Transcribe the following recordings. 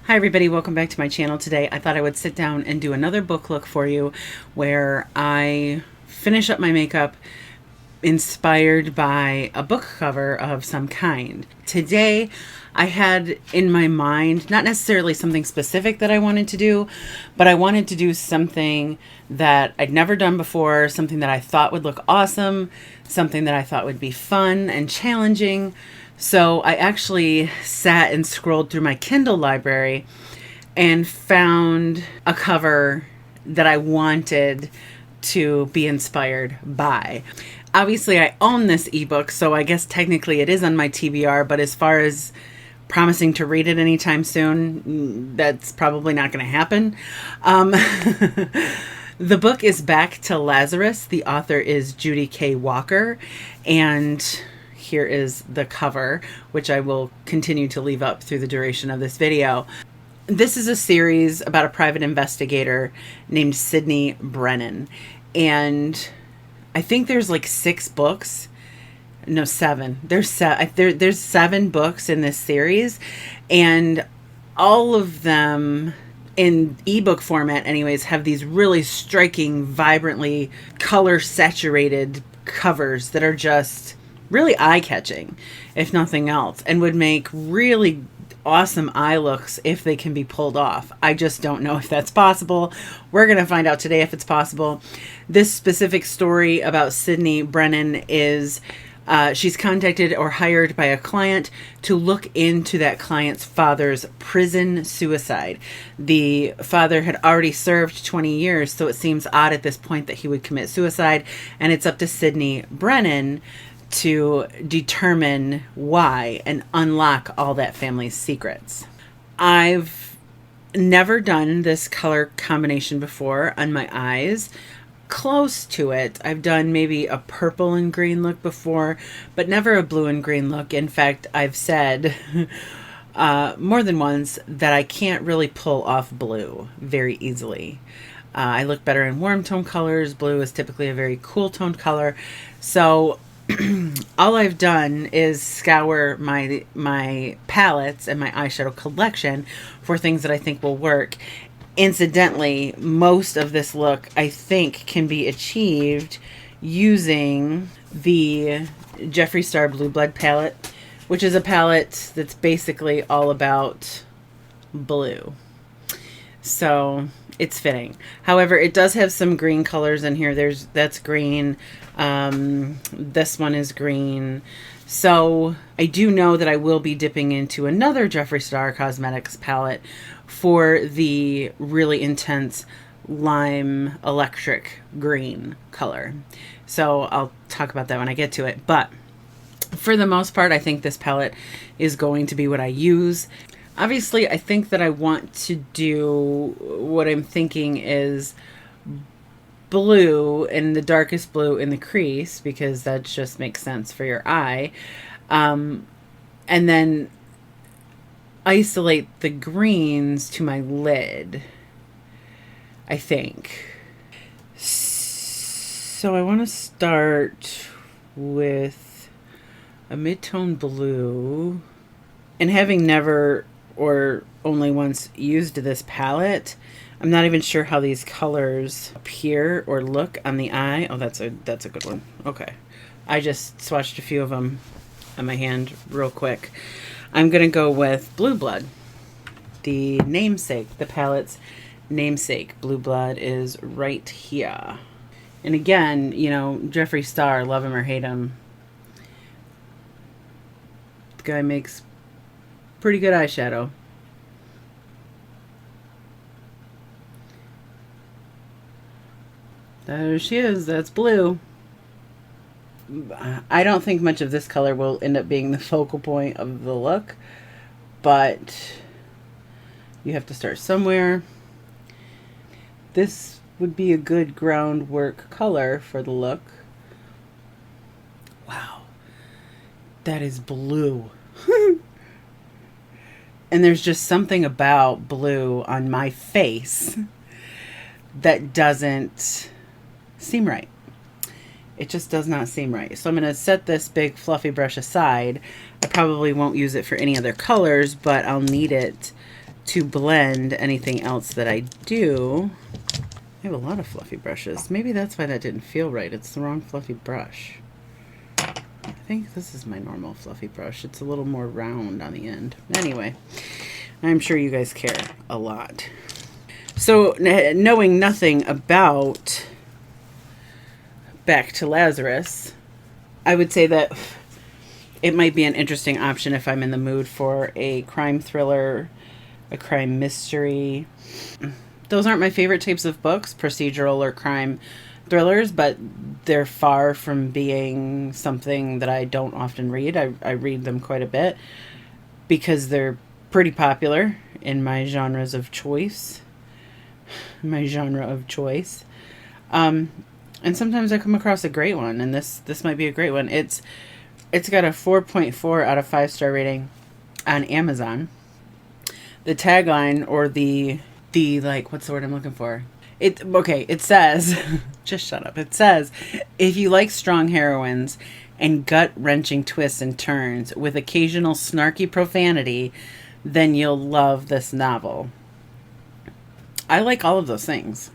Hi everybody, welcome back to my channel. Today I thought I would sit down and do another book look for you where I finish up my makeup inspired by a book cover of some kind. Today I had in my mind, not necessarily something specific that I wanted to do, but I wanted to do something that I'd never done before, something that I thought would look awesome, something that I thought would be fun and challenging. So I actually sat and scrolled through my Kindle library and found a cover that I wanted to be inspired by. Obviously, I own this ebook, so I guess technically it is on my TBR, but as far as promising to read it anytime soon, that's probably not going to happen. The book is Back to Lazarus. The author is Judy K. Walker, and here is the cover, which I will continue to leave up through the duration of this video. This is a series about a private investigator named Sidney Brennan, and I think there's like 6 books. No, 7. There's 7 books in this series, and all of them in ebook format anyways have these really striking, vibrantly color saturated covers that are just really eye-catching, if nothing else, and would make really awesome eye looks if they can be pulled off. I just don't know if that's possible. We're going to find out today if it's possible. This specific story about Sidney Brennan is she's contacted or hired by a client to look into that client's father's prison suicide. The father had already served 20 years, so it seems odd at this point that he would commit suicide, and it's up to Sidney Brennan to determine why and unlock all that family's secrets. I've never done this color combination before on my eyes. Close to it. I've done maybe a purple and green look before, but never a blue and green look. In fact, I've said more than once that I can't really pull off blue very easily. I look better in warm tone colors. Blue is typically a very cool toned color. So all I've done is scour my palettes and my eyeshadow collection for things that I think will work. Incidentally, most of this look I think can be achieved using the Jeffree Star Blue Blood palette, which is a palette that's basically all about blue. So it's fitting. However, it does have some green colors in here. That's green. This one is green. So I do know that I will be dipping into another Jeffree Star Cosmetics palette for the really intense lime electric green color. So I'll talk about that when I get to it. But for the most part, I think this palette is going to be what I use. Obviously, I think that I want to do what I'm thinking is blue and the darkest blue in the crease, because that just makes sense for your eye. And then isolate the greens to my lid, I think. So I want to start with a Midtone Blue. And having never or only once used this palette, I'm not even sure how these colors appear or look on the eye. Oh, that's a good one. Okay. I just swatched a few of them on my hand real quick. I'm going to go with Blue Blood, the namesake, the palette's namesake. Blue Blood is right here. And again, you know, Jeffree Star, love him or hate him, the guy makes pretty good eyeshadow. There she is. That's blue. I don't think much of this color will end up being the focal point of the look, but you have to start somewhere. This would be a good groundwork color for the look. Wow. That is blue. And there's just something about blue on my face that doesn't seem right. It just does not seem right. So I'm going to set this big fluffy brush aside. I probably won't use it for any other colors, but I'll need it to blend anything else that I do. I have a lot of fluffy brushes. Maybe that's why that didn't feel right. It's the wrong fluffy brush. I think this is my normal fluffy brush. It's a little more round on the end. Anyway, I'm sure you guys care a lot. So, knowing nothing about Back to Lazarus, I would say that it might be an interesting option if I'm in the mood for a crime thriller, a crime mystery. Those aren't my favorite types of books, procedural or crime thrillers, but they're far from being something that I don't often read. I read them quite a bit because they're pretty popular in my genres of choice. My genre of choice. And sometimes I come across a great one, and this might be a great one. It's got a 4.4 out of 5-star rating on Amazon. The tagline, or the like, what's the word I'm looking for? It says, just shut up. It says, if you like strong heroines and gut-wrenching twists and turns with occasional snarky profanity, then you'll love this novel. I like all of those things.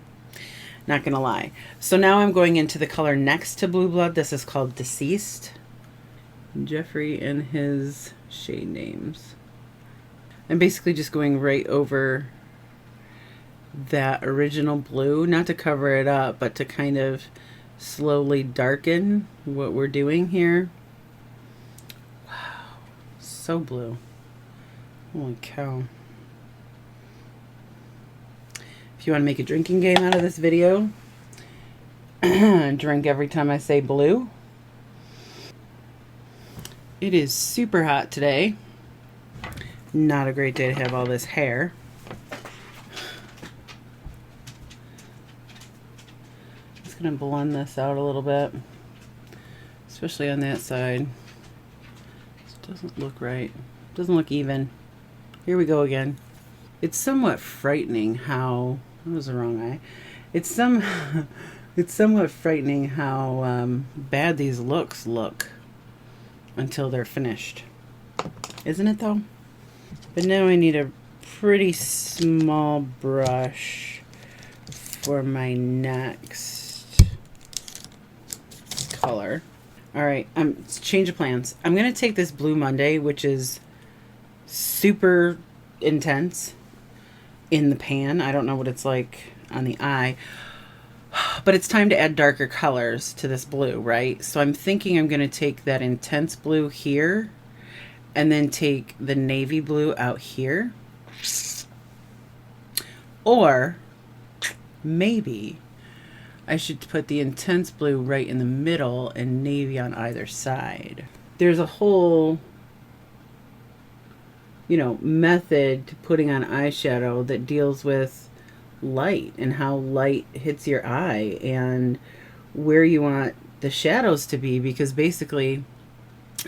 Not gonna lie. So now I'm going into the color next to Blue Blood. This is called Deceased. Jeffrey and his shade names. I'm basically just going right over that original blue, not to cover it up, but to kind of slowly darken what we're doing here. Wow, so blue. Holy cow. If you want to make a drinking game out of this video, drink every time I say blue. It is super hot today. Not a great day to have all this hair. Just going to blend this out a little bit, especially on that side. This doesn't look right. Doesn't look even. Here we go again. It's somewhat frightening how... That was the wrong eye. It's somewhat frightening how bad these looks look until they're finished. Isn't it though? But now I need a pretty small brush for my next color. Alright, change of plans. I'm going to take this Blue Monday, which is super intense in the pan. I don't know what it's like on the eye. But it's time to add darker colors to this blue, right? So I'm thinking I'm going to take that intense blue here and then take the navy blue out here. Or maybe I should put the intense blue right in the middle and navy on either side. There's a whole, method to putting on eyeshadow that deals with light and how light hits your eye and where you want the shadows to be, because basically,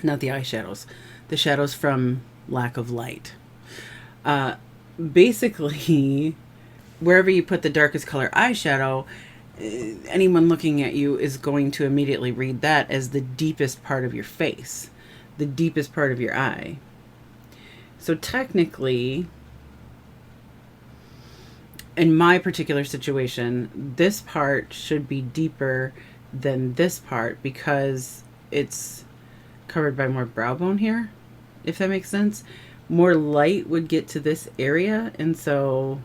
not the eyeshadows, the shadows from lack of light. Basically, wherever you put the darkest color eyeshadow, anyone looking at you is going to immediately read that as the deepest part of your face, the deepest part of your eye. So technically, in my particular situation, this part should be deeper than this part because it's covered by more brow bone here, if that makes sense. More light would get to this area, and so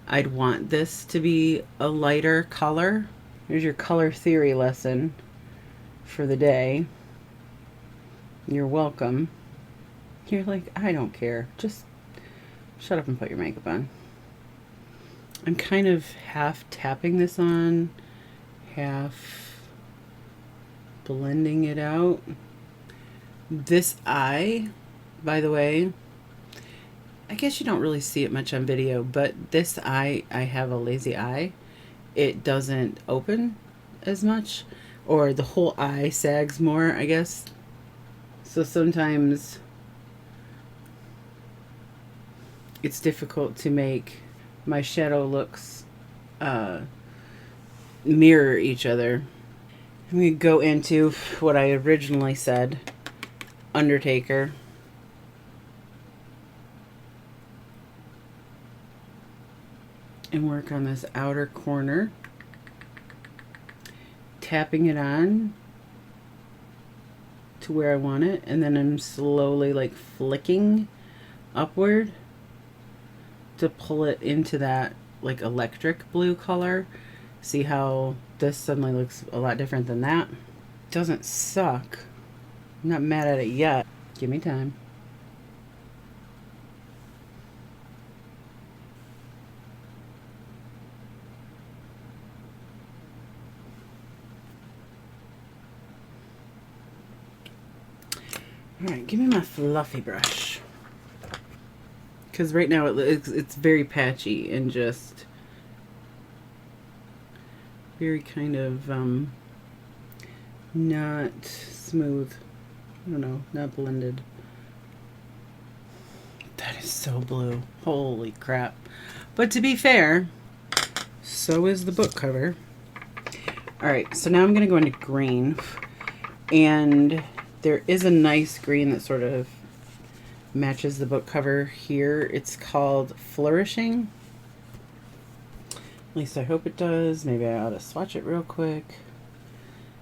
I'd want this to be a lighter color. Here's your color theory lesson for the day. You're welcome. You're like, I don't care. Just shut up and put your makeup on. I'm kind of half tapping this on, half blending it out. This eye, by the way, I guess you don't really see it much on video, but this eye, I have a lazy eye. It doesn't open as much, or the whole eye sags more, I guess. So sometimes it's difficult to make my shadow looks mirror each other. I'm going to go into what I originally said, Undertaker. and work on this outer corner, tapping it on to where I want it, and then I'm slowly like flicking upward to pull it into that like electric blue color. See how this suddenly looks a lot different than that? Doesn't suck. I'm not mad at it yet. Give me time. All right, give me my fluffy brush. Because right now it's very patchy and just very kind of not smooth. I don't know, not blended. That is so blue. Holy crap. But to be fair, so is the book cover. Alright, so now I'm going to go into green. And there is a nice green that sort of matches the book cover here. It's called Flourishing. At least I hope it does. Maybe I ought to swatch it real quick.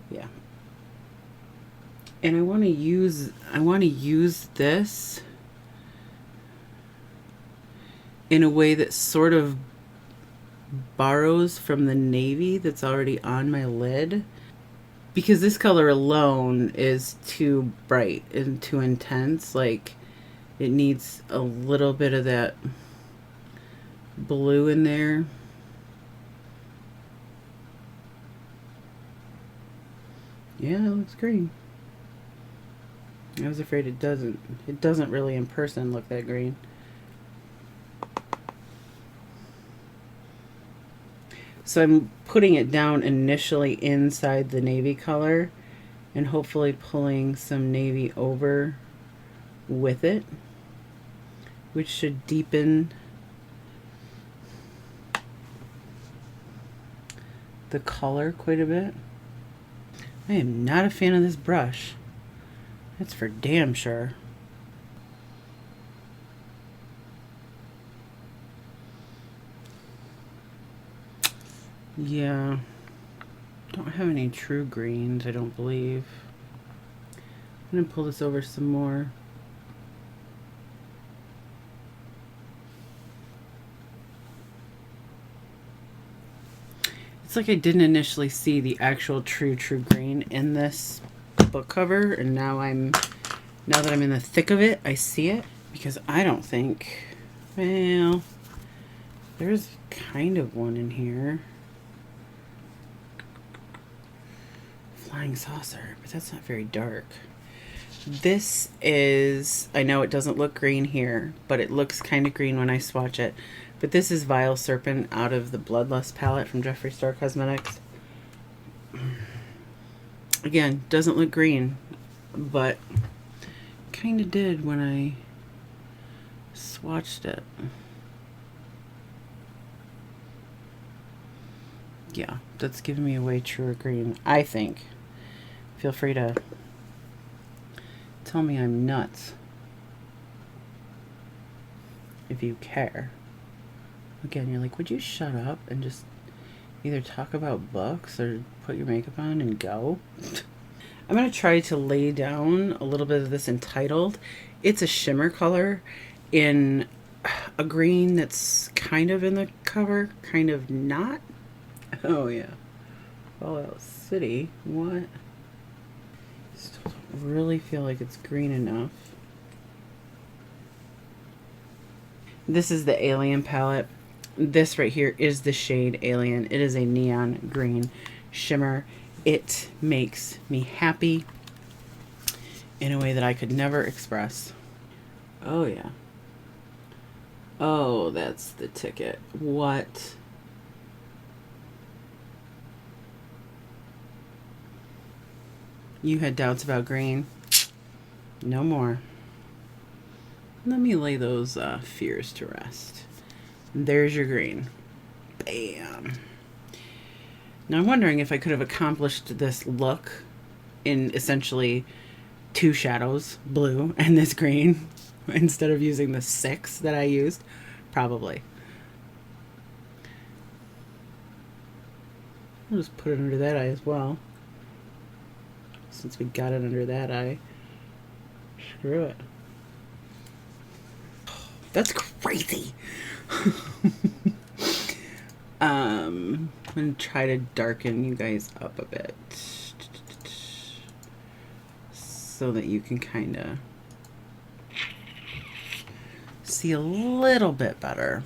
Yeah. And I want to use this in a way that sort of borrows from the navy that's already on my lid, because this color alone is too bright and too intense. Like, it needs a little bit of that blue in there. Yeah, it looks green. I was afraid it doesn't. It doesn't really in person look that green. So I'm putting it down initially inside the navy color and hopefully pulling some navy over with it, which should deepen the color quite a bit. I am not a fan of this brush. That's for damn sure. Yeah. Don't have any true greens, I don't believe. I'm going to pull this over some more. It's like I didn't initially see the actual true green in this book cover, and now that I'm in the thick of it, I see it, because I don't think, well, there's kind of one in here. Flying saucer, but that's not very dark. This is, I know it doesn't look green here, but it looks kind of green when I swatch it. But this is Vile Serpent out of the Bloodlust palette from Jeffree Star Cosmetics. Again, doesn't look green, but kind of did when I swatched it. Yeah, that's giving me a way truer green, I think. Feel free to tell me I'm nuts if you care. Again, you're like, would you shut up and just either talk about books or put your makeup on and go? I'm going to try to lay down a little bit of this Entitled. It's a shimmer color in a green that's kind of in the cover, kind of not. Oh yeah. Fallout City. What? Still don't really feel like it's green enough. This is the Alien palette. This right here is the shade Alien. It is a neon green shimmer. It makes me happy in a way that I could never express. Oh yeah. Oh, that's the ticket. What? You had doubts about green? No more. Let me lay those fears to rest. There's your green. Bam. Now I'm wondering if I could have accomplished this look in essentially two shadows, blue and this green, instead of using the 6 that I used. Probably. I'll just put it under that eye as well. Since we got it under that eye. Screw it. That's crazy. I'm going to try to darken you guys up a bit. So that you can kind of see a little bit better.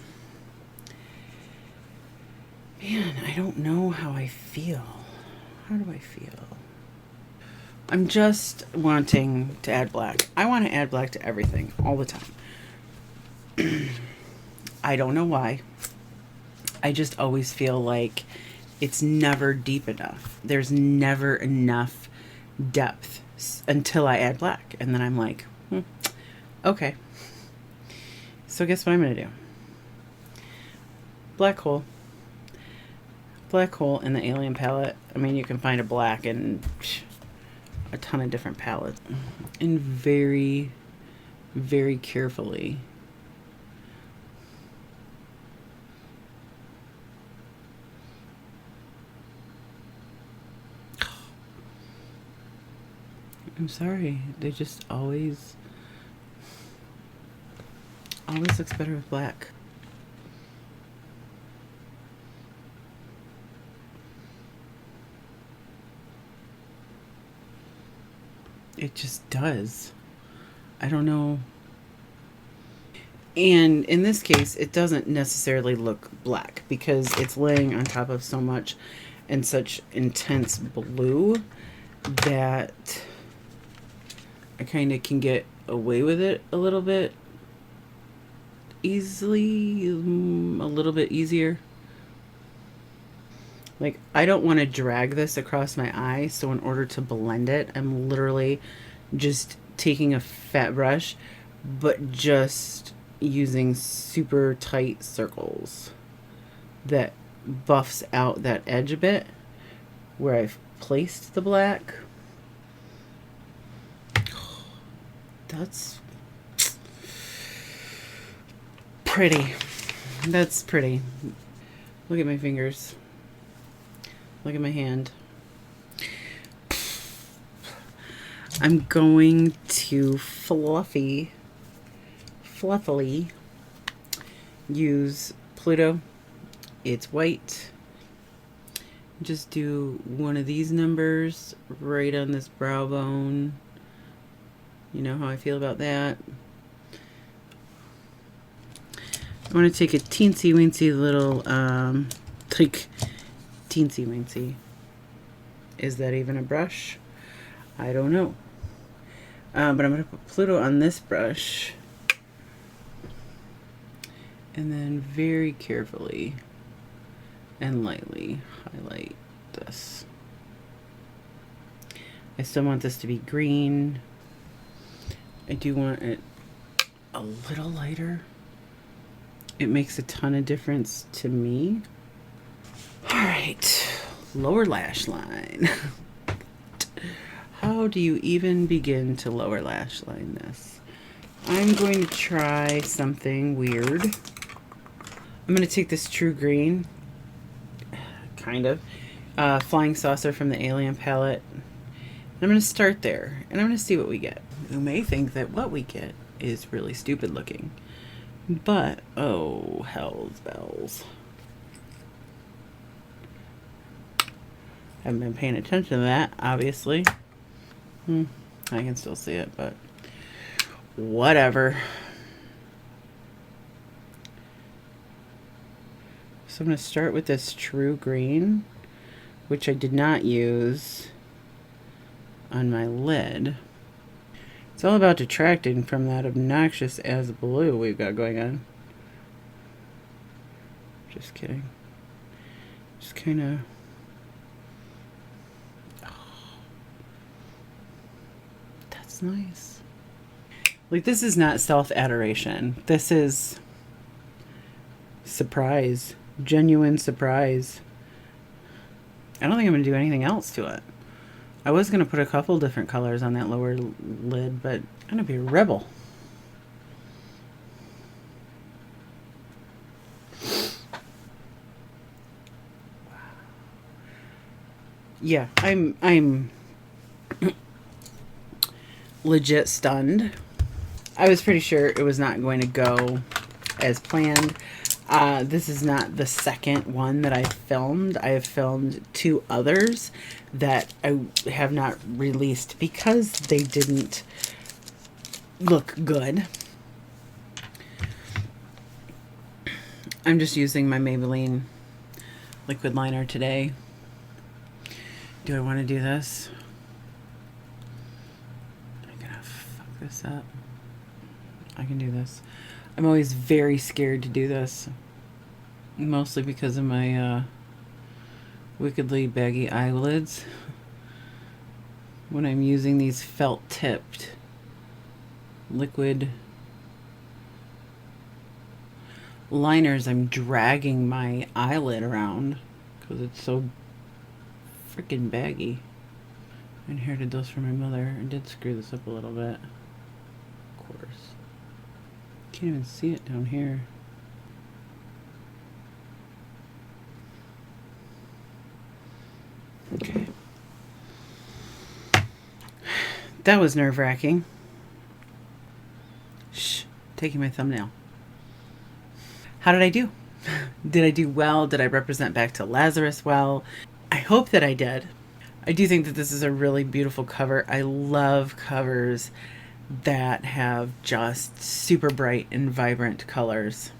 Man, I don't know how I feel. How do I feel? I'm just wanting to add black. I want to add black to everything all the time. I don't know why. I just always feel like it's never deep enough. There's never enough depth until I add black. And then I'm like, okay. So guess what I'm going to do? Black hole. Black hole in the Alien palette. I mean, you can find a black in a ton of different palettes. And very, very carefully I'm sorry. They just always looks better with black. It just does. I don't know. And in this case, it doesn't necessarily look black because it's laying on top of so much and such intense blue that I kind of can get away with it a little bit easily, a little bit easier. Like, I don't want to drag this across my eye, so in order to blend it, I'm literally just taking a fat brush, but just using super tight circles that buffs out that edge a bit where I've placed the black. That's pretty. That's pretty. Look at my fingers. Look at my hand. I'm going to fluffily use Pluto. It's white. Just do one of these numbers right on this brow bone. You know how I feel about that. I want to take a teensy weensy little, like, teensy weensy. Is that even a brush? I don't know. But I'm going to put Pluto on this brush. And then very carefully and lightly highlight this. I still want this to be green. I do want it a little lighter. It makes a ton of difference to me. All right, lower lash line. How do you even begin to lower lash line this? I'm going to try something weird. I'm going to take this True Green, kind of, Flying Saucer from the Alien palette. I'm going to start there, and I'm going to see what we get. You may think that what we get is really stupid looking, but oh, hell's bells. Haven't been paying attention to that, obviously. I can still see it, but whatever. So I'm going to start with this True Green, which I did not use on my lid. It's all about detracting from that obnoxious as blue we've got going on. Just kidding. Just kind of... That's nice. Like, this is not self-adoration. This is surprise. Genuine surprise. I don't think I'm going to do anything else to it. I was going to put a couple different colors on that lower lid, but I'm going to be a rebel. Yeah, I'm legit stunned. I was pretty sure it was not going to go as planned. This is not the second one that I filmed. I have filmed 2 others that I have not released because they didn't look good. I'm just using my Maybelline liquid liner today. Do I want to do this? I'm gonna fuck this up. I can do this. I'm always very scared to do this. Mostly because of my wickedly baggy eyelids. When I'm using these felt tipped liquid liners, I'm dragging my eyelid around because it's so freaking baggy. I inherited those from my mother. I did screw this up a little bit. Of course. Can't even see it down here. Okay. That was nerve-wracking. Shh. Taking my thumbnail. How did I do? Did I do well? Did I represent back to Lazarus well? I hope that I did. I do think that this is a really beautiful cover. I love covers that have just super bright and vibrant colors.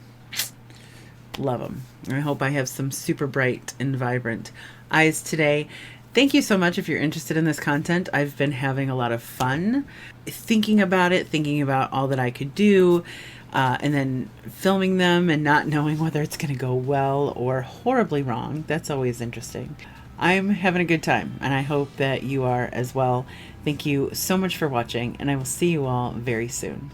Love them. I hope I have some super bright and vibrant eyes today. Thank you so much if you're interested in this content. I've been having a lot of fun thinking about it, thinking about all that I could do, and then filming them and not knowing whether it's going to go well or horribly wrong. That's always interesting. I'm having a good time, and I hope that you are as well. Thank you so much for watching, and I will see you all very soon.